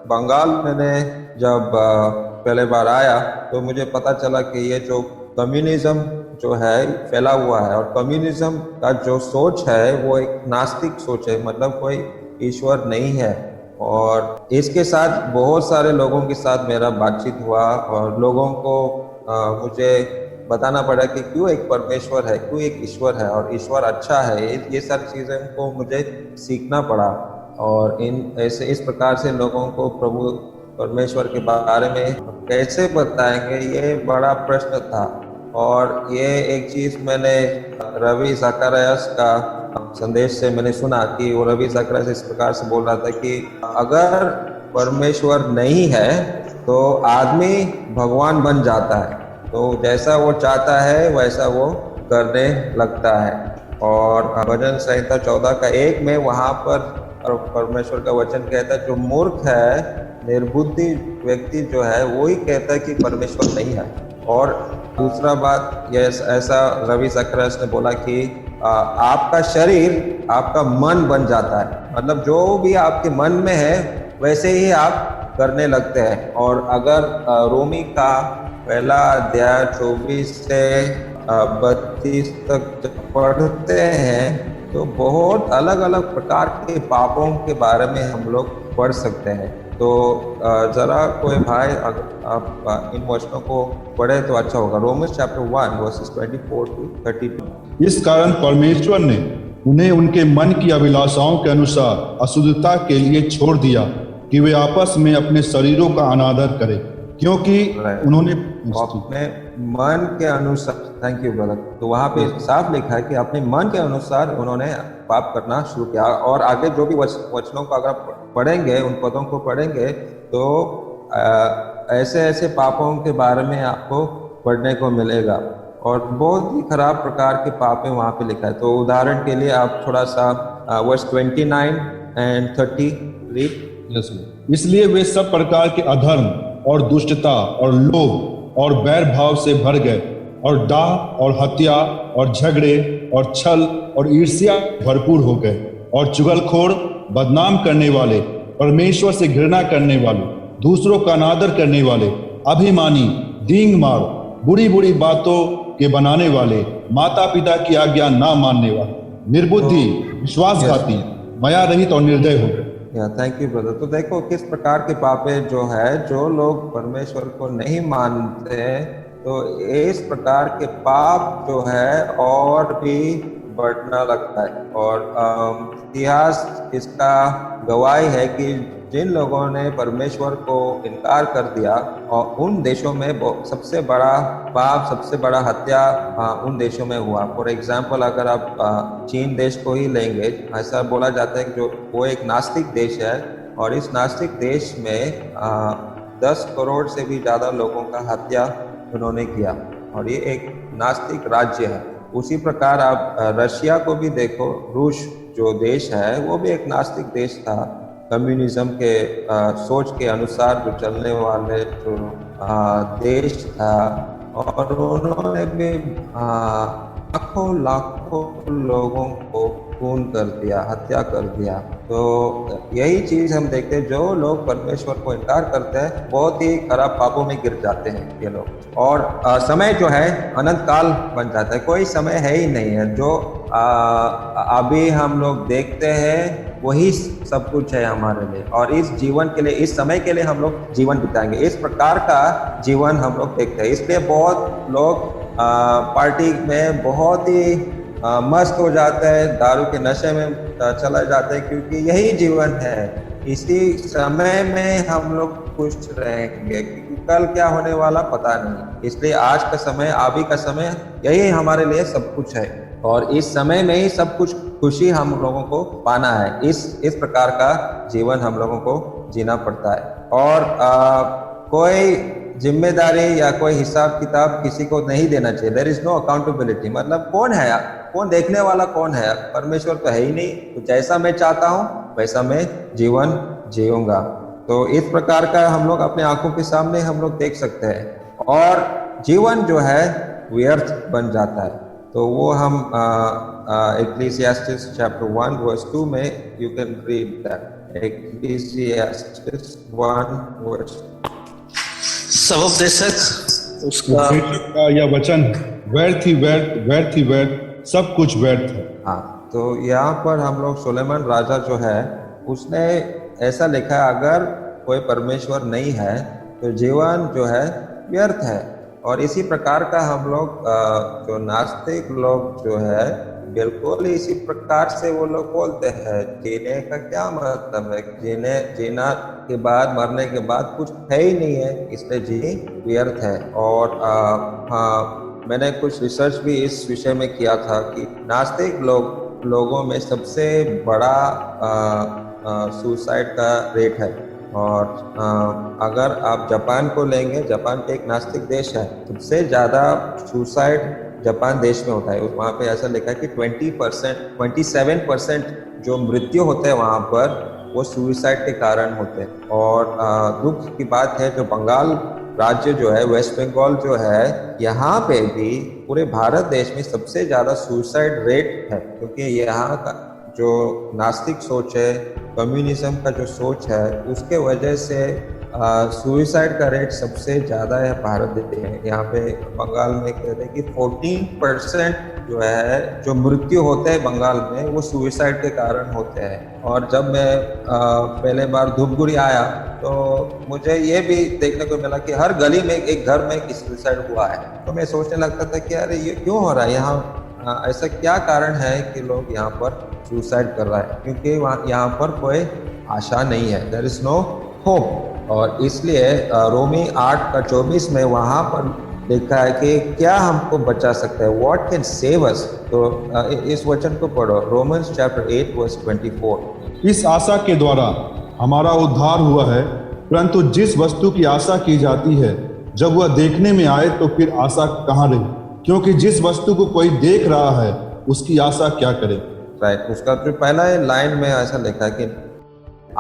बंगाल मैंने जब पहले बार आया तो मुझे पता चला कि ये जो कम्युनिज्म जो है फैला हुआ है, और कम्युनिज्म का जो सोच है वो एक नास्तिक सोच है, मतलब कोई ईश्वर नहीं है। और इसके साथ बहुत सारे लोगों के साथ मेरा बातचीत हुआ, और लोगों को मुझे बताना पड़ा कि क्यों एक परमेश्वर है, क्यों एक ईश्वर है, और ईश्वर अच्छा है। ये सारी चीज़ें को मुझे सीखना पड़ा। और इन ऐसे इस प्रकार से लोगों को प्रभु परमेश्वर के बारे में कैसे बताएंगे, ये बड़ा प्रश्न था। और ये एक चीज़ मैंने रवि ज़करयास का संदेश से मैंने सुना कि वो रवि ज़करयास इस प्रकार से बोल रहा था कि अगर परमेश्वर नहीं है तो आदमी भगवान बन जाता है, तो जैसा वो चाहता है वैसा वो करने लगता है। और भजन संहिता 14 का 1 में वहाँ पर परमेश्वर का वचन कहता है, जो मूर्ख है, निर्बुद्धि व्यक्ति जो है, वो ही कहता है कि परमेश्वर नहीं है। और दूसरा बात ये ऐसा रवि ज़करयास ने बोला कि आपका शरीर आपका मन बन जाता है, मतलब जो भी आपके मन में है वैसे ही आप करने लगते हैं। और अगर रोमी का 1 अध्याय 24 से 32 तक जब पढ़ते हैं तो बहुत अलग अलग प्रकार के पापों के बारे में हम लोग पढ़ सकते हैं। तो जरा कोई भाई अगर आप इन वचनों को पढ़े तो अच्छा होगा। Romans chapter 1 versus 24 to 32। इस कारण परमेश्वर ने उन्हें उनके मन की अभिलाषाओं के अनुसार अशुद्धता के लिए छोड़ दिया कि वे आपस में अपने शरीरों का अनादर करें, क्योंकि उन्होंने अपने मन के अनुसार, थैंक यू ब्रदर, तो वहाँ पे साफ लिखा है कि अपने मन के अनुसार उन्होंने पाप करना शुरू किया। और आगे जो भी वचनों को अगर पढ़ेंगे, उन पदों को पढ़ेंगे तो ऐसे ऐसे पापों के बारे में आपको पढ़ने को मिलेगा, और बहुत ही खराब प्रकार के पाप है वहाँ पे लिखा है। तो उदाहरण के लिए आप थोड़ा सा वर्स 29 and 30 रीड। इसलिए वे सब प्रकार के अधर्म और दुष्टता और लोभ और बैर भाव से भर गए, और डाह और हत्या और झगड़े और छल और ईर्ष्या भरपूर हो गए, और चुगलखोर, बदनाम करने वाले, परमेश्वर से घृणा करने वाले, दूसरों का अनादर करने वाले, अभिमानी, डींग मार, बुरी बुरी बातों के बनाने वाले, माता पिता की आज्ञा ना मानने वाले, निर्बुद्धि, विश्वासघाती, माया रहित और निर्दय हो गए। Thank you brother. तो देखो किस प्रकार के पापे जो है, जो लोग परमेश्वर को नहीं मानते, तो इस प्रकार के पाप जो है और भी बढ़ना लगता है। और इतिहास इसका गवाही है कि जिन लोगों ने परमेश्वर को इनकार कर दिया, और उन देशों में सबसे बड़ा पाप, सबसे बड़ा हत्या उन देशों में हुआ। फॉर एग्जाम्पल अगर आप चीन देश को ही लेंगे, ऐसा बोला जाता है कि जो वो एक नास्तिक देश है, और इस नास्तिक देश में 10 करोड़ से भी ज़्यादा लोगों का हत्या उन्होंने किया, और ये एक नास्तिक राज्य है। उसी प्रकार आप रशिया को भी देखो, रूस जो देश है वो भी एक नास्तिक देश था, कम्युनिज्म के सोच के अनुसार जो चलने वाले जो देश था। और उन्होंने भी लाखों लाखों लोगों को खून कर दिया, हत्या कर दिया। तो यही चीज़ हम देखते हैं, जो लोग परमेश्वर को इनकार करते हैं बहुत ही खराब पापों में गिर जाते हैं ये लोग। और समय जो है अनंत काल बन जाता है, कोई समय है ही नहीं है। जो अभी हम लोग देखते हैं वही सब कुछ है हमारे लिए, और इस जीवन के लिए, इस समय के लिए हम लोग जीवन बिताएंगे। इस प्रकार का जीवन हम लोग देखते हैं। इसलिए बहुत लोग पार्टी में बहुत ही मस्त हो जाते हैं, दारू के नशे में चला जाते हैं, क्योंकि यही जीवन है। इसी समय में हम लोग खुश रहेंगे, क्योंकि कल क्या होने वाला पता नहीं। इसलिए आज का समय, अभी का समय, यही हमारे लिए सब कुछ है, और इस समय में ही सब कुछ खुशी हम लोगों को पाना है। इस प्रकार का जीवन हम लोगों को जीना पड़ता है। और कोई जिम्मेदारी या कोई हिसाब किताब किसी को नहीं देना चाहिए। देयर इज नो अकाउंटेबिलिटी, मतलब कौन है, कौन देखने वाला कौन है? परमेश्वर तो है ही नहीं। तो जैसा मैं चाहता हूँ वैसा मैं जीवन जीऊंगा। तो इस प्रकार का हम लोग अपने आंखों के सामने हम लोग देख सकते हैं, और जीवन जो है व्यर्थ बन जाता है। तो वो हम Ecclesiastes chapter 1 verse 2 में you can read that. Ecclesiastes 1 verse। सवोपदेशक उसका उपदेशक का यह वचन व्यर्थ ही व्यर्थ, व्यर्थ ही व्यर्थ, सब कुछ व्यर्थ है। हाँ, तो यहाँ पर हम लोग सुलेमान राजा जो है उसने ऐसा लिखा है, अगर कोई परमेश्वर नहीं है तो जीवन जो है व्यर्थ है। और इसी प्रकार का हम लोग जो नास्तिक लोग जो है बिल्कुल इसी प्रकार से वो लोग बोलते हैं, जीने का क्या मतलब है, जीना के बाद, मरने के बाद कुछ है ही नहीं है, इसलिए जी व्यर्थ है। और हाँ, मैंने कुछ रिसर्च भी इस विषय में किया था कि नास्तिक लोगों में सबसे बड़ा सुसाइड का रेट है। और अगर आप जापान को लेंगे, जापान एक नास्तिक देश है, सबसे ज़्यादा सुसाइड जापान देश में होता है। वहाँ पे ऐसा लिखा है कि 27% जो मृत्यु होते हैं वहाँ पर वो सुसाइड के कारण होते हैं। और दुख की बात है, जो बंगाल राज्य जो है, वेस्ट बंगाल जो है, यहाँ पे भी पूरे भारत देश में सबसे ज़्यादा सुसाइड रेट है, क्योंकि यहाँ का जो नास्तिक सोच है, कम्युनिज्म का जो सोच है, उसके वजह से सुसाइड का रेट सबसे ज़्यादा है भारत देश में। यहाँ पे बंगाल में कहते हैं कि 14% जो है, जो मृत्यु होते हैं बंगाल में, वो सुसाइड के कारण होते हैं। और जब मैं पहले बार धूपगुड़ी आया तो मुझे ये भी देखने को मिला कि हर गली में एक घर में किसी सुसाइड हुआ है। तो मैं सोचने लगता था कि अरे ये क्यों हो रहा है, यहाँ ऐसा क्या कारण है कि लोग यहाँ पर सुसाइड कर रहा है, क्योंकि यहाँ पर कोई आशा नहीं है, देयर इज नो होप। और इसलिए रोमी 8:24 में वहाँ पर लिखा है कि क्या हमको बचा सकता है, व्हाट कैन सेव अस। तो इस वचन को पढ़ो, रोमन्स चैप्टर 8 वर्स 24। इस आशा के द्वारा हमारा उद्धार हुआ है, परंतु जिस वस्तु की आशा की जाती है जब वह देखने में आए तो फिर आशा कहाँ रही, क्योंकि जिस वस्तु को कोई देख रहा है उसकी आशा क्या करे। राइट, उसका जो पहला लाइन में ऐसा लिखा है कि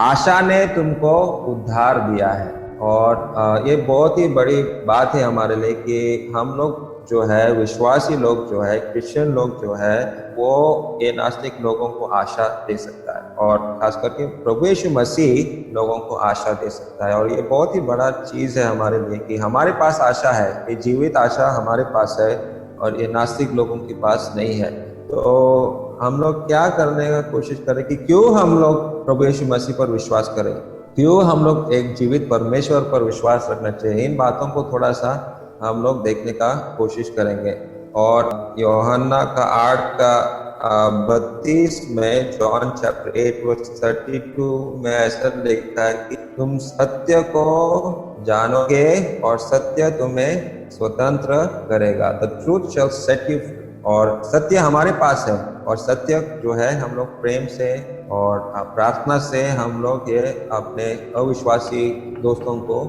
आशा ने तुमको उद्धार दिया है। और ये बहुत ही बड़ी बात है हमारे लिए कि हम लोग जो है, विश्वासी लोग जो है, क्रिश्चियन लोग जो है, वो ये नास्तिक लोगों को आशा दे सकता है, और खास करके प्रभु यीशु मसीह लोगों को आशा दे सकता है। और ये बहुत ही बड़ा चीज़ है हमारे लिए कि हमारे पास आशा है, ये जीवित आशा हमारे पास है, और ये नास्तिक लोगों के पास नहीं है। तो हम लोग क्या करने का कोशिश करें कि क्यों हम लोग प्रभु यीशु मसीह पर विश्वास करें, क्यों हम लोग एक जीवित परमेश्वर पर विश्वास रखना चाहिए। इन बातों को थोड़ा सा हम लोग देखने का कोशिश करेंगे। और यूहन्ना का 8:32 में, जॉन चैप्टर 8 वर्स 32 में ऐसा लिखा है कि तुम सत्य को जानोगे और सत्य तुम्हें स्वतंत्र करेगा। The truth shall set you free. और सत्य हमारे पास है, और सत्य जो है हम लोग प्रेम से और प्रार्थना से हम लोग ये अपने अविश्वासी दोस्तों को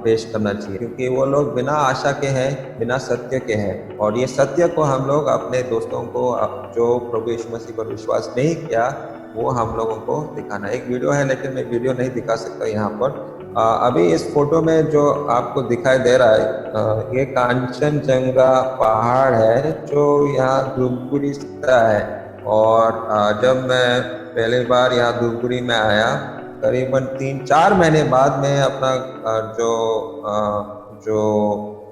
पेश करना चाहिए, क्योंकि वो लोग बिना आशा के हैं, बिना सत्य के हैं। और ये सत्य को हम लोग अपने दोस्तों को, जो प्रभु यीशु मसीह पर विश्वास नहीं किया, वो हम लोगों को दिखाना। एक वीडियो है, लेकिन मैं वीडियो नहीं दिखा सकता यहाँ पर। अभी इस फोटो में जो आपको दिखाई दे रहा है, ये कांचनजंगा पहाड़ है जो यहाँ धूपगुड़ी स्थित है। और जब मैं पहली बार यहाँ धूपगुड़ी में आया, करीबन 3-4 महीने बाद में अपना जो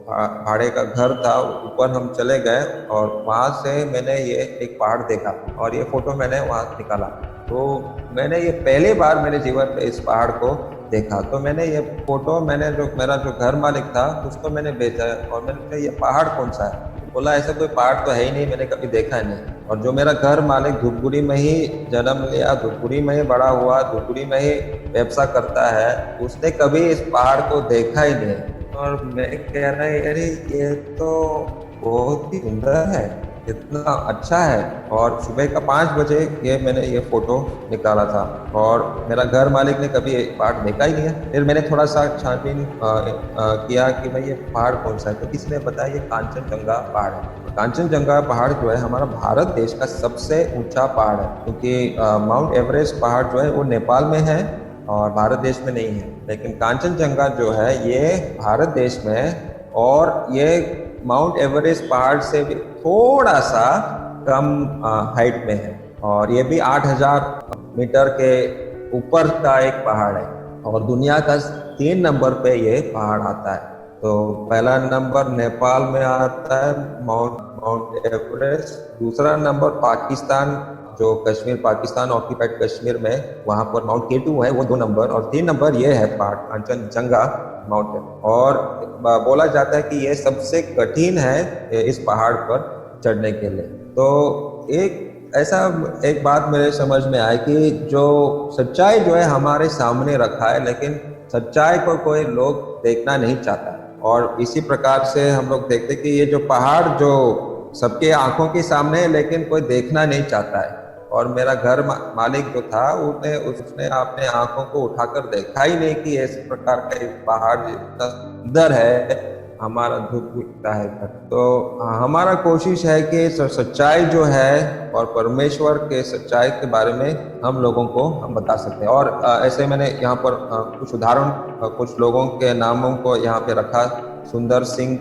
भाड़े का घर था ऊपर हम चले गए, और वहाँ से मैंने ये एक पहाड़ देखा, और ये फोटो मैंने वहाँ निकाला। तो मैंने ये पहली बार मेरे जीवन में इस पहाड़ को देखा। तो मैंने ये फोटो, मेरा जो घर मालिक था उसको मैंने भेजा, और मैंने कहा ये पहाड़ कौन सा है। बोला ऐसा कोई पहाड़ तो है ही नहीं, मैंने कभी देखा ही नहीं। और जो मेरा घर मालिक धूपगुड़ी में ही जन्म लिया, धूपगुड़ी में ही बड़ा हुआ, धूपगुड़ी में ही व्यवसाय करता है, उसने कभी इस पहाड़ को देखा ही नहीं। और मैं कह रहा है अरे ये तो बहुत ही सुंदर है, इतना अच्छा है। और सुबह का 5 बजे मैंने ये फोटो निकाला था, और मेरा घर मालिक ने कभी पहाड़ देखा ही नहीं है। फिर मैंने थोड़ा सा छानबीन किया कि भाई ये पहाड़ कौन सा है, तो किसी ने बताया ये कांचनजंगा पहाड़ है। कांचनजंगा पहाड़ जो है हमारा भारत देश का सबसे ऊंचा पहाड़ है, क्योंकि माउंट एवरेस्ट पहाड़ जो है वो नेपाल में है और भारत देश में नहीं है। लेकिन कांचनजंगा जो है ये भारत देश में है, और ये माउंट एवरेस्ट पहाड़ से भी थोड़ा सा कम हाइट में है। और ये भी 8,000 मीटर के ऊपर का एक पहाड़ है और दुनिया का 3 नंबर पे ये पहाड़ आता है। तो पहला नंबर नेपाल में आता है, माउंट एवरेस्ट। दूसरा नंबर पाकिस्तान, जो कश्मीर, पाकिस्तान ऑक्यूपाइड कश्मीर में, वहां पर माउंट केटू है, वो 2 नंबर। और 3 नंबर ये है पहाड़ कंचनजंगा माउंटेन। और बोला जाता है कि ये सबसे कठिन है इस पहाड़ पर चढ़ने के लिए। तो एक बात मेरे समझ में आई कि जो सच्चाई जो है हमारे सामने रखा है, लेकिन सच्चाई को कोई लोग देखना नहीं चाहता। और इसी प्रकार से हम लोग देखते कि ये जो पहाड़ जो सबके आंखों के सामने है, लेकिन कोई देखना नहीं चाहता है। और मेरा घर मालिक जो था, उसने अपने आंखों को उठाकर देखा ही नहीं कि इस प्रकार का एक पहाड़ इतना सुंदर है, हमारा दुख दिखता है। तो हमारा कोशिश है कि सच्चाई जो है और परमेश्वर के सच्चाई के बारे में हम लोगों को हम बता सकते हैं। और ऐसे मैंने यहाँ पर कुछ उदाहरण, कुछ लोगों के नामों को यहाँ पे रखा। सुंदर सिंह,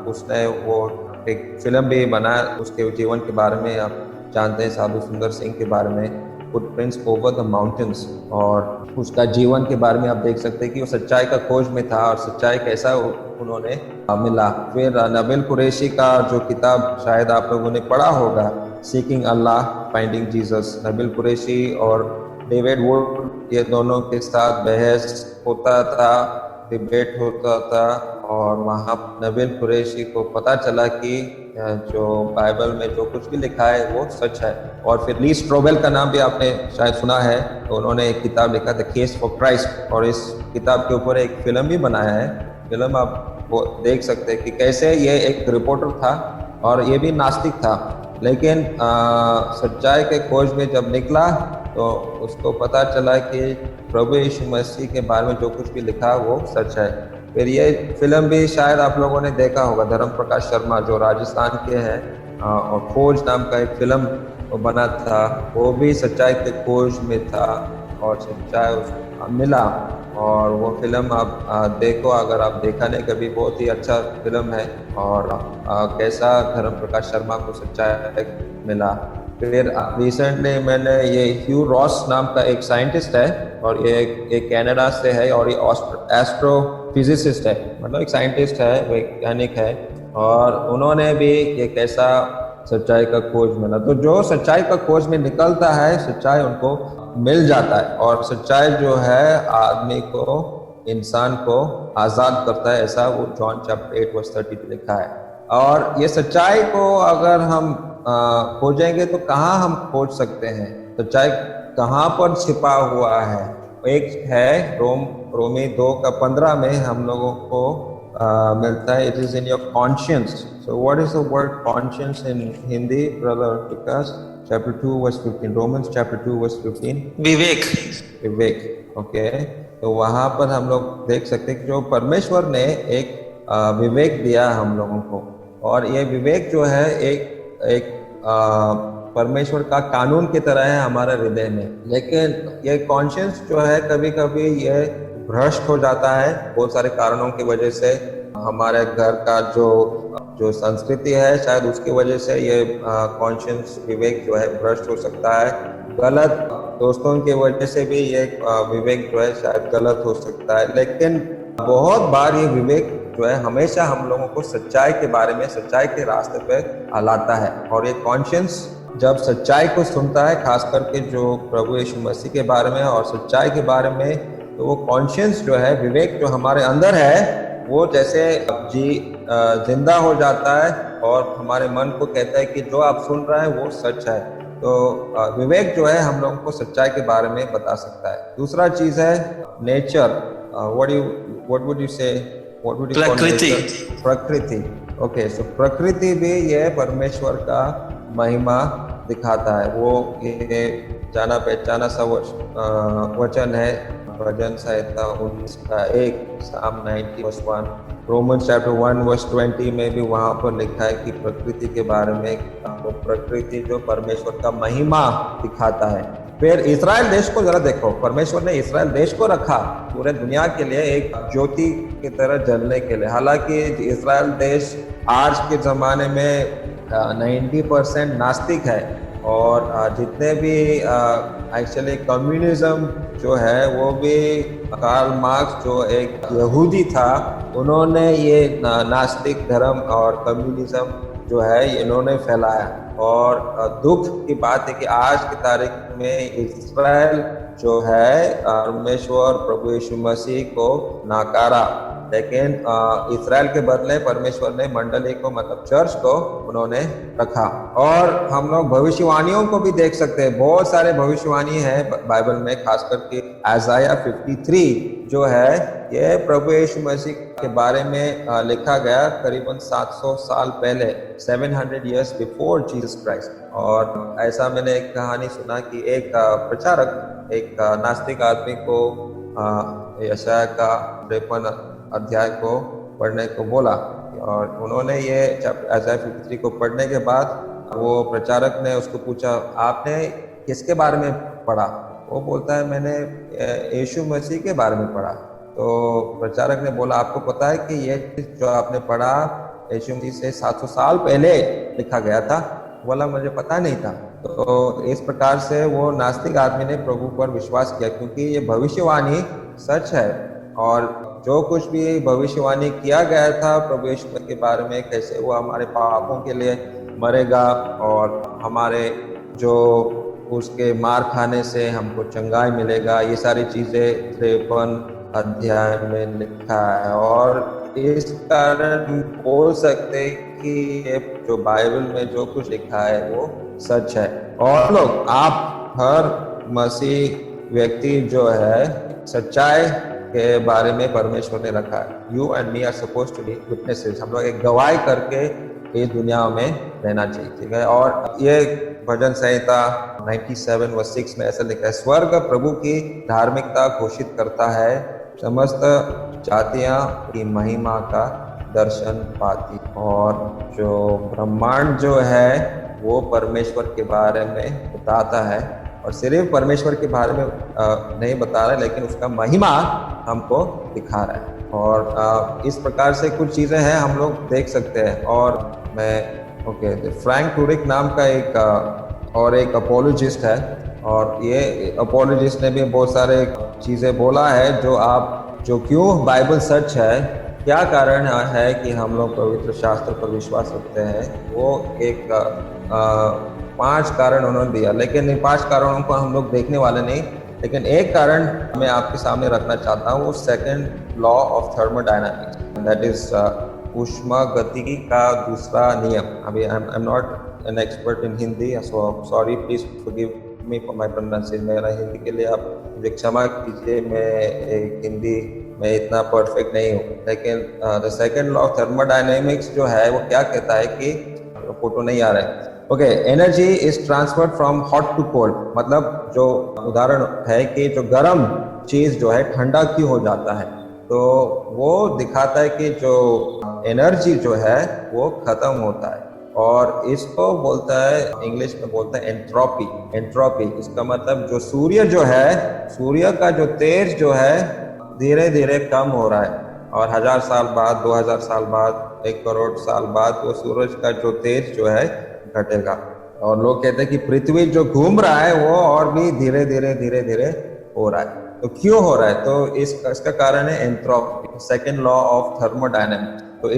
उसने वो एक फिल्म भी बनाया, उसके जीवन के बारे में आप जानते हैं, साधु सुंदर सिंह के बारे में, फुटप्रिंट्स ओवर द माउंटेन्स। और उसका जीवन के बारे में आप देख सकते हैं कि वो सच्चाई का खोज में था और सच्चाई कैसा उन्होंने मिला। फिर नबील कुरैशी का जो किताब शायद आप लोगों ने पढ़ा होगा, सीकिंग अल्लाह फाइंडिंग जीसस। नबील कुरैशी और डेविड वुड, ये दोनों के साथ बहस होता था, डिबेट होता था। और वहाँ नबील कुरैशी को पता चला कि जो बाइबल में जो कुछ भी लिखा है वो सच है। और फिर ली स्ट्रोवेल का नाम भी आपने शायद सुना है, तो उन्होंने एक किताब लिखा द केस फॉर क्राइस्ट, और इस किताब के ऊपर एक फिल्म भी बनाया है। फिल्म आप वो देख सकते हैं कि कैसे ये एक रिपोर्टर था और ये भी नास्तिक था, लेकिन सच्चाई के खोज में जब निकला तो उसको पता चला कि प्रभु यीशु मसीह के बारे में जो कुछ भी लिखा वो सच है। फिर ये फिल्म भी शायद आप लोगों ने देखा होगा, धर्म प्रकाश शर्मा जो राजस्थान के हैं, और खोज नाम का एक फिल्म बना था, वो भी सच्चाई के खोज में था और सच्चाई उसको मिला। और वो फिल्म आप देखो, अगर आप देखा नहीं कभी, बहुत ही अच्छा फिल्म है। और कैसा धर्म प्रकाश शर्मा को सच्चाई मिला। फिर रिसेंटली मैंने ये ह्यू रॉस नाम का एक साइंटिस्ट है, और ये कनाडा से है, और ये एस्ट्रोफिजिसिस्ट है, मतलब एक साइंटिस्ट है, वैज्ञानिक है। और उन्होंने भी ये कैसा सच्चाई का खोज मिला। तो जो सच्चाई का खोज में निकलता है, सच्चाई उनको मिल जाता है। और सच्चाई जो है आदमी को, इंसान को आज़ाद करता है, ऐसा वो जॉन चैप्टर 8:30 पे लिखा है। और ये सच्चाई को अगर हम खोजेंगे तो कहाँ हम खोज सकते हैं? सच्चाई कहाँ पर छिपा हुआ है? एक है रोमी 2:15 में हम लोगों को मिलता है, it is in your conscience. So what is the word conscience in Hindi, brother Vikas? Chapter 2:15, Romans chapter 2:15, Vivek. Okay, तो वहाँ पर हम लोग देख सकते हैं कि जो परमेश्वर ने एक विवेक दिया हम लोगों को, और ये विवेक जो है एक परमेश्वर का कानून की तरह है हमारे हृदय में। लेकिन ये कॉन्शियंस जो है कभी कभी ये भ्रष्ट हो जाता है, बहुत सारे कारणों की वजह से। हमारे घर का जो संस्कृति है, शायद उसकी वजह से ये कॉन्शियंस विवेक जो है भ्रष्ट हो सकता है। गलत दोस्तों की वजह से भी ये विवेक जो है शायद गलत हो सकता है। लेकिन बहुत बार ये विवेक जो है हमेशा हम लोगों को सच्चाई के बारे में, सच्चाई के रास्ते पे लाता है। और ये कॉन्शियंस जब सच्चाई को सुनता है, खास करके जो प्रभु यीशु मसीह के बारे में और सच्चाई के बारे में, तो वो कॉन्शियंस जो है, विवेक जो हमारे अंदर है, वो जैसे जिंदा हो जाता है और हमारे मन को कहता है कि जो आप सुन रहे हैं वो सच है। तो विवेक जो है हम लोगों को सच्चाई के बारे में बता सकता है। दूसरा चीज है nature. what would you say? What would you call nature? प्रकृति। ओके, सो प्रकृति भी ये परमेश्वर का महिमा दिखाता है। वो ये जाना पहचाना सा वचन है, भजन संहिता 19:1, Psalm 90:1, रोमन्स चैप्टर 1:20 में भी वहाँ पर लिखा है कि प्रकृति के बारे में, वो प्रकृति जो परमेश्वर का महिमा दिखाता है। फिर इस्राएल देश को जरा देखो, परमेश्वर ने इस्राएल देश को रखा पूरे दुनिया के लिए एक ज्योति की तरह जलने के लिए। हालांकि इस्राएल देश आज के ज़माने में 90% नास्तिक है, और जितने भी एक्चुअली कम्युनिज्म जो है वो भी कार्ल मार्क्स जो एक यहूदी था, उन्होंने ये नास्तिक धर्म और कम्युनिज्म जो है इन्होंने फैलाया। और दुख की बात है कि आज की तारीख में इस्राएल जो है परमेश्वर प्रभु यीशु मसीह को नकारा, लेकिन इस्राएल के बदले परमेश्वर ने मंडली को मतलब चर्च को उन्होंने रखा। और हम लोग भविष्यवाणियों को भी देख सकते हैं, बहुत सारे भविष्यवाणी है बाइबल में, खासकर के आइज़ाया 53 जो है ये प्रभु यीशु मसीह के बारे में लिखा गया करीबन 700 साल पहले, 700 years before Jesus Christ। और ऐसा मैंने एक कहानी सुना कि एक प्रचारक एक नास्तिक आदमी को यशाया का 53 अध्याय को पढ़ने को बोला, और उन्होंने ये आइज़ाया 53 को पढ़ने के बाद वो प्रचारक ने उसको पूछा, आपने किसके बारे में पढ़ा? वो बोलता है, मैंने यीशु मसीह के बारे में पढ़ा। तो प्रचारक ने बोला, आपको पता है कि ये जो आपने पढ़ा यीशु मसीह से 700 साल पहले लिखा गया था? बोला, मुझे पता नहीं था। तो इस प्रकार से वो नास्तिक आदमी ने प्रभु पर विश्वास किया, क्योंकि ये भविष्यवाणी सच है। और जो कुछ भी भविष्यवाणी किया गया था प्रभु यीशु के बारे में, कैसे वो हमारे पापों के लिए मरेगा और हमारे जो उसके मार खाने से हमको चंगाई मिलेगा, ये सारी चीज़ें 53 अध्याय में लिखा है। और इस कारण बोल सकते कि ये जो बाइबल में जो कुछ लिखा है वो सच है। और लोग, आप हर मसीह व्यक्ति जो है सच्चाई के बारे में परमेश्वर ने रखा है। You and me are suppose to be witnesses. हम लोग एक गवाही करके इस दुनिया में रहना चाहिए, ठीक है। और ये भजन संहिता 97:6 में ऐसा लिखा है, स्वर्ग प्रभु की धार्मिकता घोषित करता है, समस्त जातियां की महिमा का दर्शन पाती। और जो ब्रह्मांड जो है वो परमेश्वर के बारे में बताता है, और सिर्फ परमेश्वर के बारे में नहीं बता रहा है, लेकिन उसका महिमा हमको दिखा रहा है। और इस प्रकार से कुछ चीज़ें हैं हम लोग देख सकते हैं। और मैं फ्रैंक टूरिक नाम का एक अपोलोजिस्ट है, और ये अपोलोजिस्ट ने भी बहुत सारे चीज़ें बोला है जो क्यों बाइबल सच है, क्या कारण है कि हम लोग पवित्र शास्त्र पर विश्वास रखते हैं। वो एक 5 कारण उन्होंने दिया, लेकिन इन 5 कारणों को हम लोग देखने वाले नहीं। लेकिन एक कारण मैं आपके सामने रखना चाहता हूँ, वो second law of thermodynamics, that is ऊष्मागतिकी का दूसरा नियम। अभी I am not an expert in Hindi, so sorry, please forgive me for my pronunciation. मेरा हिंदी के लिए आप मुझे क्षमा कीजिए, मैं हिंदी में इतना परफेक्ट नहीं हूँ। लेकिन the second law of thermodynamics जो है वो क्या कहता है कि फोटो नहीं आ रहा है, okay, energy is transferred from hot to cold. मतलब जो उदाहरण है कि जो गर्म चीज जो है ठंडा क्यों हो जाता है, तो वो दिखाता है कि जो एनर्जी जो है वो खत्म होता है। और इसको बोलता है, इंग्लिश में बोलता है एंट्रोपी। एंट्रोपी इसका मतलब जो सूर्य जो है, सूर्य का जो तेज जो है धीरे धीरे कम हो रहा है, और 1000 साल बाद, 2000 साल बाद, 1 करोड़ साल बाद वो सूरज का जो तेज जो है घटेगा। और लोग कहते हैं कि पृथ्वी जो घूम रहा है वो और भी धीरे धीरे हो रहा है। तो क्यों हो रहा है? तो इसका कारण है entropy, second law of thermodynamics. तो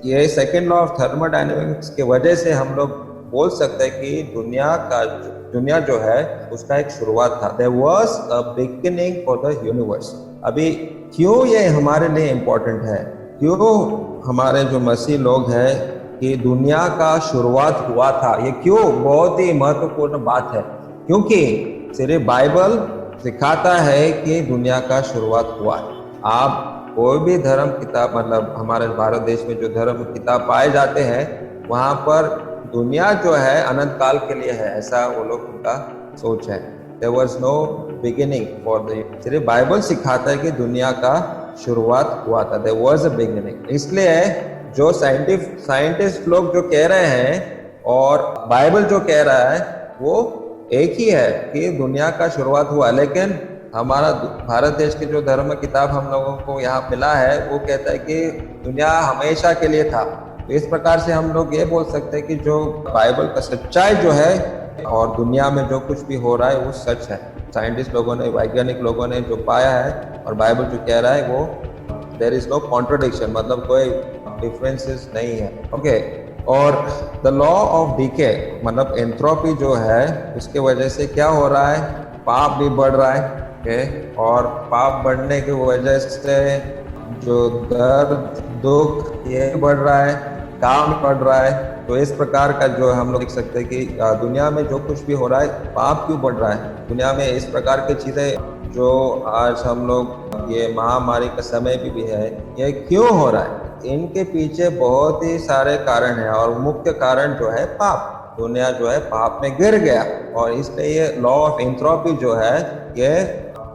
ये सेकंड लॉ ऑफ थर्मोडायनेमिक्स के वजह से हम लोग बोल सकते हैं कि दुनिया जो है उसका एक शुरुआत था। There was a beginning for the universe. अभी क्यों ये हमारे लिए इम्पोर्टेंट है, क्यों हमारे जो मसीह लोग हैं कि दुनिया का शुरुआत हुआ था, ये क्यों बहुत ही महत्वपूर्ण बात है? क्योंकि सिर्फ बाइबल सिखाता है कि दुनिया का शुरुआत हुआ है। आप कोई भी धर्म किताब, मतलब हमारे भारत देश में जो धर्म किताब पाए जाते हैं, वहाँ पर दुनिया जो है अनंत काल के लिए है, ऐसा वो लोग उनका सोच है। There was no beginning for the, सिर्फ बाइबल सिखाता है कि दुनिया का शुरुआत हुआ था, there was a beginning। इसलिए जो साइंटिस्ट लोग जो कह रहे हैं और बाइबल जो कह रहा है वो एक ही है कि दुनिया का शुरुआत हुआ। लेकिन हमारा भारत देश की जो धर्म किताब हम लोगों को यहाँ मिला है वो कहता है कि दुनिया हमेशा के लिए था। तो इस प्रकार से हम लोग ये बोल सकते हैं कि जो बाइबल का सच्चाई जो है और दुनिया में जो कुछ भी हो रहा है वो सच है। साइंटिस्ट लोगों ने, वैज्ञानिक लोगों ने जो पाया है और बाइबल जो कह रहा है वो देयर इज नो कॉन्ट्रडिक्शन, मतलब कोई डिफरेंसेस नहीं है। ओके, और द लॉ ऑफ डीके मतलब एंट्रोपी जो है उसके वजह से क्या हो रहा है, पाप भी बढ़ रहा है। ओके, और पाप बढ़ने की वजह से जो दर्द दुख ये बढ़ रहा है, काम बढ़ रहा है। तो इस प्रकार का जो हम लोग देख सकते हैं कि दुनिया में जो कुछ भी हो रहा है, पाप क्यों बढ़ रहा है दुनिया में, इस प्रकार की चीज़ें जो आज हम लोग ये महामारी का समय भी है, ये क्यों हो रहा है, इनके पीछे बहुत ही सारे कारण हैं और मुख्य कारण जो है पाप। दुनिया जो है पाप में गिर गया और इसलिए ये लॉ ऑफ एंट्रोपी जो है ये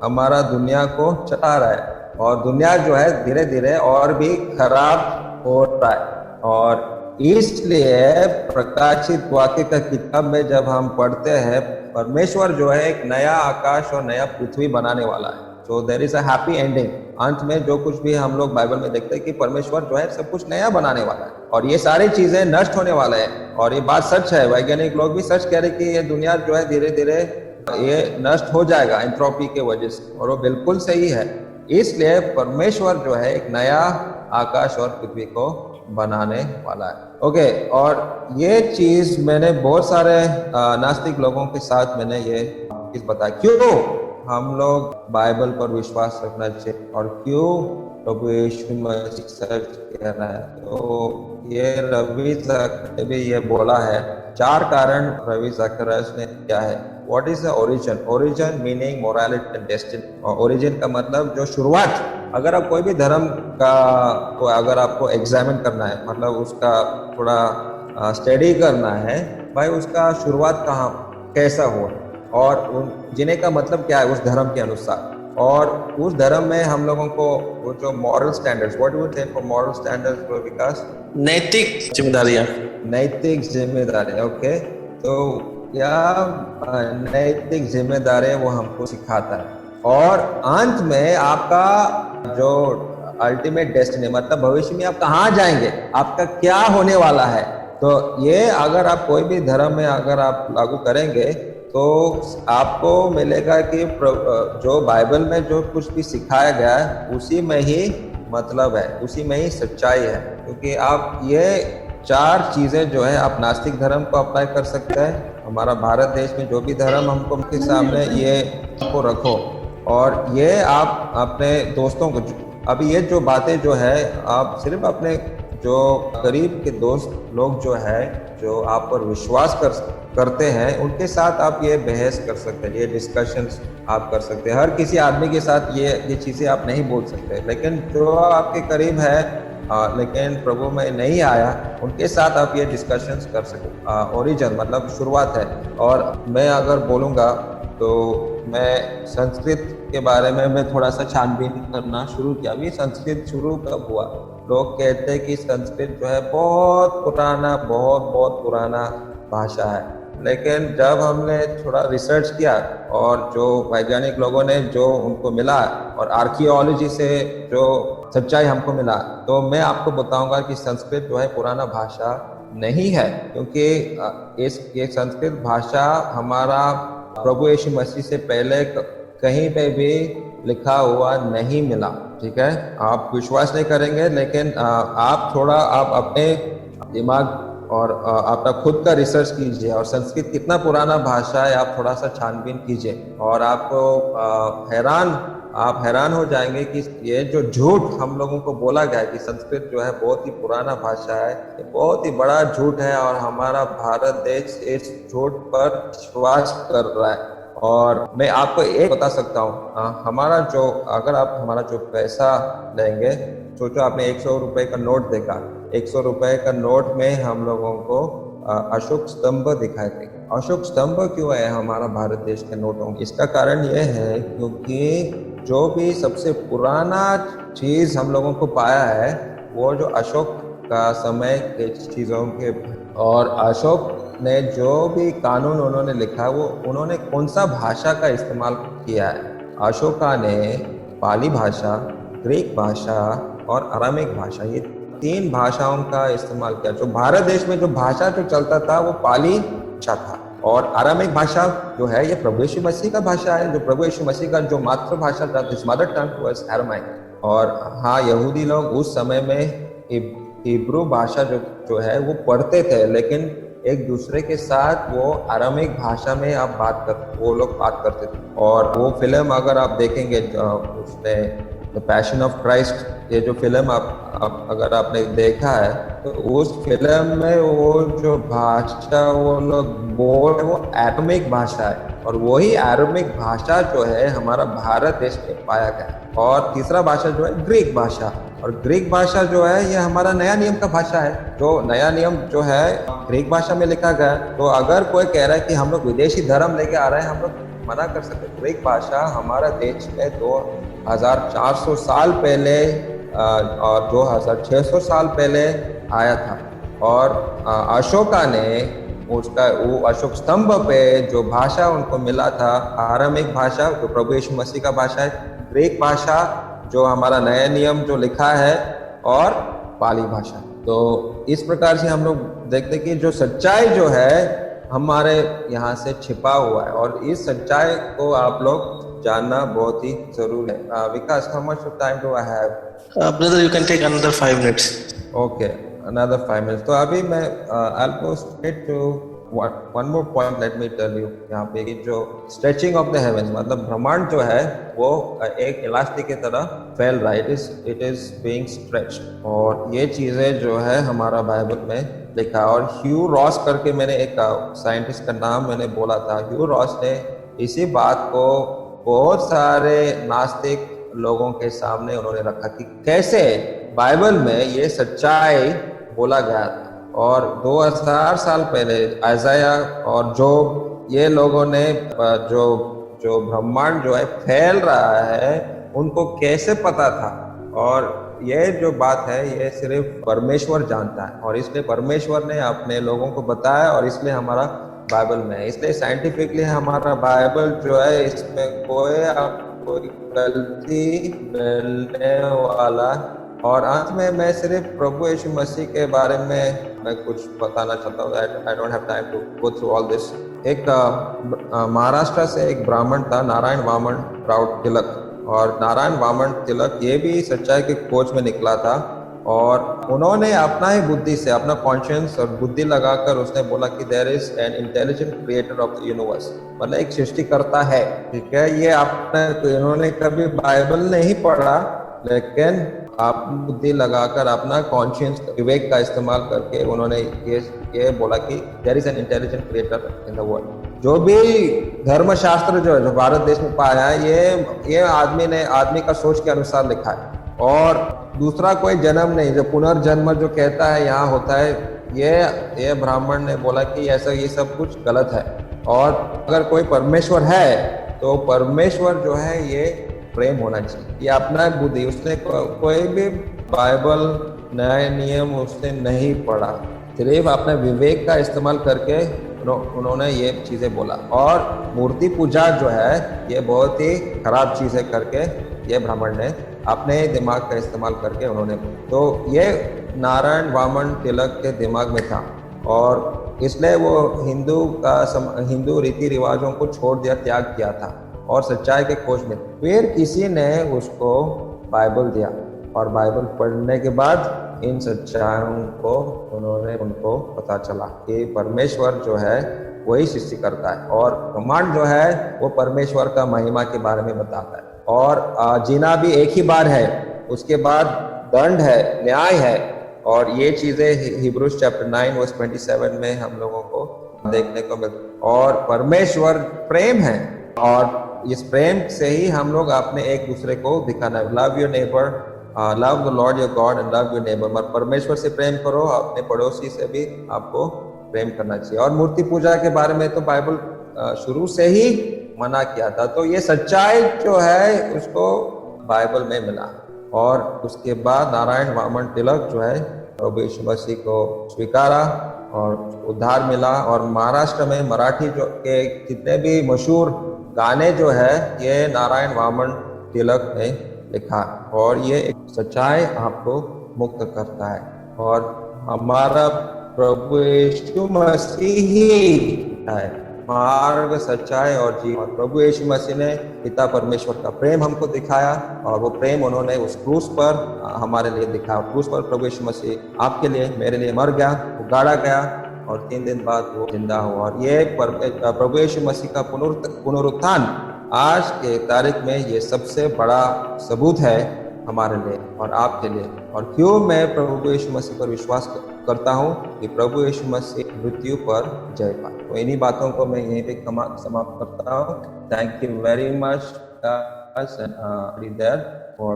हमारा दुनिया को चला रहा है और दुनिया जो है धीरे धीरे और भी खराब हो रहा है। और इसलिए प्रकाशित वाक्य का किताब में जब हम पढ़ते हैं, परमेश्वर जो है एक नया आकाश और नया पृथ्वी बनाने वाला है। So there is a happy ending. अंत में जो कुछ भी हम लोग बाइबल में देखते हैं कि परमेश्वर जो है सब कुछ नया बनाने वाला है और ये सारी चीजें नष्ट होने वाला है। और ये बात सच है, वैज्ञानिक लोग भी सच कह रहे कि ये दुनिया जो है धीरे धीरे ये नष्ट हो जाएगा एंट्रोपी के वजह से, और वो बिल्कुल सही है। इसलिए परमेश्वर जो है एक नया आकाश और पृथ्वी को बनाने वाला है। ओके, और ये चीज मैंने बहुत सारे नास्तिक लोगों के साथ मैंने ये चीज बताया, क्यों हम लोग बाइबल पर विश्वास रखना चाहिए और क्यों प्रभु यीशु मसीह सच कह रहा है। तो ये रवि ज़ाकरियास ने भी ये बोला है, 4 कारण रवि ज़ाकरियास ने क्या है। What is the origin? Origin meaning morality and destiny. और ओरिजिन का मतलब जो शुरुआत, अगर आप कोई भी धर्म का को अगर आपको एग्जामिन करना है, मतलब उसका थोड़ा स्टडी करना है, भाई उसका शुरुआत कहाँ कैसा हुआ और जीने का मतलब क्या है उस धर्म के अनुसार। और उस धर्म में हम लोगों को वो जो moral standards, what would say for moral standards for विकास, नैतिक जिम्मेदारियां, नैतिक जिम्मेदारी। ओके, तो क्या नैतिक जिम्मेदारी वो हमको सिखाता है। और अंत में आपका जो अल्टीमेट डेस्टिनी, मतलब भविष्य में आप कहाँ जाएंगे, आपका क्या होने वाला है। तो ये अगर आप कोई भी धर्म में अगर आप लागू करेंगे तो आपको मिलेगा कि जो बाइबल में जो कुछ भी सिखाया गया है उसी में ही मतलब है, उसी में ही सच्चाई है। क्योंकि आप ये 4 चीज़ें जो है आप नास्तिक धर्म को अप्लाई कर सकते हैं, हमारा भारत देश में जो भी धर्म हमको के सामने ये को रखो, और ये आप अपने दोस्तों को, अभी ये जो बातें जो है आप सिर्फ अपने जो करीब के दोस्त लोग जो है जो आप पर विश्वास करते हैं उनके साथ आप ये बहस कर सकते हैं, ये डिस्कशंस आप कर सकते हैं। हर किसी आदमी के साथ ये चीज़ें आप नहीं बोल सकते, लेकिन जो आपके करीब है लेकिन प्रभु में नहीं आया, उनके साथ आप ये डिस्कशंस कर सकते। ओरिजिन मतलब शुरुआत है। और मैं अगर बोलूँगा तो मैं संस्कृत के बारे में मैं थोड़ा सा छानबीन करना शुरू किया। अभी संस्कृत शुरू कब हुआ? लोग कहते हैं कि संस्कृत जो है बहुत पुराना भाषा है, लेकिन जब हमने थोड़ा रिसर्च किया और जो वैज्ञानिक लोगों ने जो उनको मिला और आर्कियोलॉजी से जो सच्चाई हमको मिला, तो मैं आपको बताऊंगा कि संस्कृत जो है पुराना भाषा नहीं है, क्योंकि ये संस्कृत भाषा हमारा प्रभु यीशु मसीह से पहले कहीं पे भी लिखा हुआ नहीं मिला। ठीक है, आप विश्वास नहीं करेंगे, लेकिन आप अपने दिमाग और आपका खुद का रिसर्च कीजिए और संस्कृत कितना पुराना भाषा है आप थोड़ा सा छानबीन कीजिए और आपको आप हैरान हो जाएंगे कि ये जो झूठ हम लोगों को बोला गया है कि संस्कृत जो है बहुत ही पुराना भाषा है, ये बहुत ही बड़ा झूठ है और हमारा भारत देश इस झूठ पर विश्वास कर रहा है। और मैं आपको एक बता सकता हूँ, अगर आप हमारा जो पैसा लेंगे, सोचो आपने 100 रुपए का नोट देखा, 100 रुपए का नोट में हम लोगों को अशोक स्तंभ दिखाई देंगे। अशोक स्तंभ क्यों है हमारा भारत देश के नोटों? इसका कारण यह है क्योंकि जो भी सबसे पुराना चीज हम लोगों को पाया है वो जो अशोक का समय के चीजों के, और अशोक ने जो भी कानून उन्होंने लिखा वो उन्होंने कौन सा भाषा का इस्तेमाल किया है। अशोका ने पाली भाषा, ग्रीक भाषा और अरामिक भाषा, ये 3 भाषाओं का इस्तेमाल किया। जो भारत देश में जो भाषा जो चलता था वो पाली भाषा था। और आरामिक भाषा जो है ये प्रभु यीशु मसीह का भाषा है, जो प्रभु यीशु मसीह का जो मातृभाषा था, this mother tongue was Aramaic. और हाँ, यहूदी लोग उस समय में हिब्रू भाषा जो है वो पढ़ते थे, लेकिन एक दूसरे के साथ वो आरामिक भाषा में वो लोग बात करते थे। और वो फिल्म अगर आप देखेंगे उसमें द पैशन ऑफ क्राइस्ट, ये जो फिल्म आप अगर आपने देखा है तो उस फिल्म में वो जो भाषा वो लोग बोल वो आरामिक भाषा है, और वही आरामिक भाषा जो है हमारा भारत देश में पाया गया। और तीसरा भाषा जो है ग्रीक भाषा, और ग्रीक भाषा जो है ये हमारा नया नियम का भाषा है। जो नया नियम जो है ग्रीक भाषा में लिखा गया। तो अगर कोई कह रहा है कि हम लोग विदेशी धर्म लेके आ रहे हैं, हम लोग मना कर सकते। ग्रीक भाषा हमारा देश में 2400 साल पहले और 2600 साल पहले आया था। और अशोका ने वो अशोक स्तंभ पे जो भाषा उनको मिला था, आरामिक भाषा जो प्रभु यीशु मसीह का भाषा है, ग्रीक भाषा जो हमारा नया नियम जो लिखा है, और पाली भाषा। तो इस प्रकार से हम लोग देखते कि जो सच्चाई जो है हमारे यहाँ से छिपा हुआ है, और इस सच्चाई को आप लोग जानना बहुत ही जरूरी है। विकास, how much time do I have? Brother, you can take another 5 minutes. Okay, another 5 minutes. तो अभी मैं I'll go straight to one more point. Let me tell you, यहाँ पे कि जो stretching of the heavens, मतलब ब्रह्मांड जो है वो एक इलास्टिक की तरह फैल रहा है। It is being stretched, और ये चीजें जो है हमारा बाइबल में लिखा। और ह्यू रॉस करके मैंने एक साइंटिस्ट का नाम मैंने बोला था, ह्यू रॉस ने इसी बात को बहुत सारे नास्तिक लोगों के सामने उन्होंने रखा कि कैसे बाइबल में ये सच्चाई बोला गया था। और 2000 साल पहले आइज़ाया और जोब, ये लोगों ने जो ब्रह्मांड जो है फैल रहा है उनको कैसे पता था। और ये जो बात है ये सिर्फ परमेश्वर जानता है, और इसलिए परमेश्वर ने अपने लोगों को बताया, और इसलिए हमारा बाइबल में है। इसलिए साइंटिफिकली हमारा बाइबल जो है इसमें कोई गलती मिलने वाला। और अंत में मैं सिर्फ प्रभु यीशु मसीह के बारे में मैं कुछ बताना चाहता हूँ। I don't have time to go through all this. एक महाराष्ट्र से एक ब्राह्मण था, नारायण वामन राव तिलक। और नारायण वामन तिलक ये भी सच्चाई की खोज में निकला था, और उन्होंने अपना ही बुद्धि से, अपना कॉन्शियंस और बुद्धि लगाकर उसने बोला कि there is an intelligent creator of the universe, मतलब एक सृष्टिकर्ता है। ठीक है, ये आपने तो इन्होंने कभी बाइबल नहीं पढ़ा, लेकिन आप बुद्धि लगाकर अपना कॉन्शियंस विवेक का इस्तेमाल करके उन्होंने ये बोला कि there is an intelligent creator in the world. जो भी धर्मशास्त्र जो है जो भारत देश में पाया है, ये आदमी का सोच के अनुसार लिखा है, और दूसरा कोई जन्म नहीं। जो पुनर्जन्म जो कहता है यहाँ होता है, ये ब्राह्मण ने बोला कि ऐसा ये सब कुछ गलत है। और अगर कोई परमेश्वर है तो परमेश्वर जो है ये प्रेम होना चाहिए। ये अपना बुद्धि, उसने कोई भी बाइबल नया नियम उसने नहीं पढ़ा, सिर्फ अपने विवेक का इस्तेमाल करके उन्होंने ये चीजें बोला। और मूर्ति पूजा जो है ये बहुत ही खराब चीजें करके ये ब्राह्मण ने अपने दिमाग का इस्तेमाल करके उन्होंने, तो ये नारायण वामन तिलक के दिमाग में था, और इसलिए वो हिंदू रीति रिवाजों को छोड़ दिया, त्याग किया था, और सच्चाई के खोज में। फिर किसी ने उसको बाइबल दिया, और बाइबल पढ़ने के बाद इन सच्चाइयों को उनको पता चला कि परमेश्वर जो है वही सृष्टि करता है, और ब्रह्मांड जो है वो परमेश्वर का महिमा के बारे में बताता है। और जीना भी एक ही बार है, उसके बाद दंड है, न्याय है, और ये चीजें हिब्रूज चैप्टर 9 वर्स 27 में हम लोगों को देखने को मिलती। और परमेश्वर प्रेम है, और इस प्रेम से ही हम लोग अपने एक दूसरे को दिखाना है। Love your neighbour, love the Lord your God and love your neighbour. परमेश्वर से प्रेम करो, अपने पड़ोसी से भी आपको प्रेम करना चाहिए। और मूर्ति पूजा के बारे में तो बाइबल शुरू से ही मना किया था, तो ये सच्चाई जो है उसको बाइबल में मिला। और उसके बाद नारायण वामन तिलक जो है प्रभु यीशु मसीह को स्वीकारा और उद्धार मिला। और महाराष्ट्र में मराठी जो के जितने भी मशहूर गाने जो है ये नारायण वामन तिलक ने लिखा, और ये एक सच्चाई आपको मुक्त करता है। और हमारा प्रभु यीशु मसीह ही है मार्ग, सच्चाई और जीवन। और प्रभु यीशु मसीह ने पिता परमेश्वर का प्रेम हमको दिखाया और वो प्रेम उन्होंने उस क्रूस पर हमारे लिए दिखाया। क्रूस पर प्रभु यीशु मसीह आपके लिए, मेरे लिए मर गया, वो गाड़ा गया और 3 दिन बाद वो जिंदा हुआ। और ये प्रभु यीशु मसीह का पुनरुत्थान आज के तारीख में ये सबसे बड़ा सबूत है हमारे लिए और आपके लिए। और क्यों मैं प्रभु यीशु मसीह पर विश्वास करता हूँ कि प्रभु यीशु मसीह मृत्यु पर जय पाए। तो इन्हीं बातों को मैं यहीं पे समाप्त करता हूँ। Thank you very much for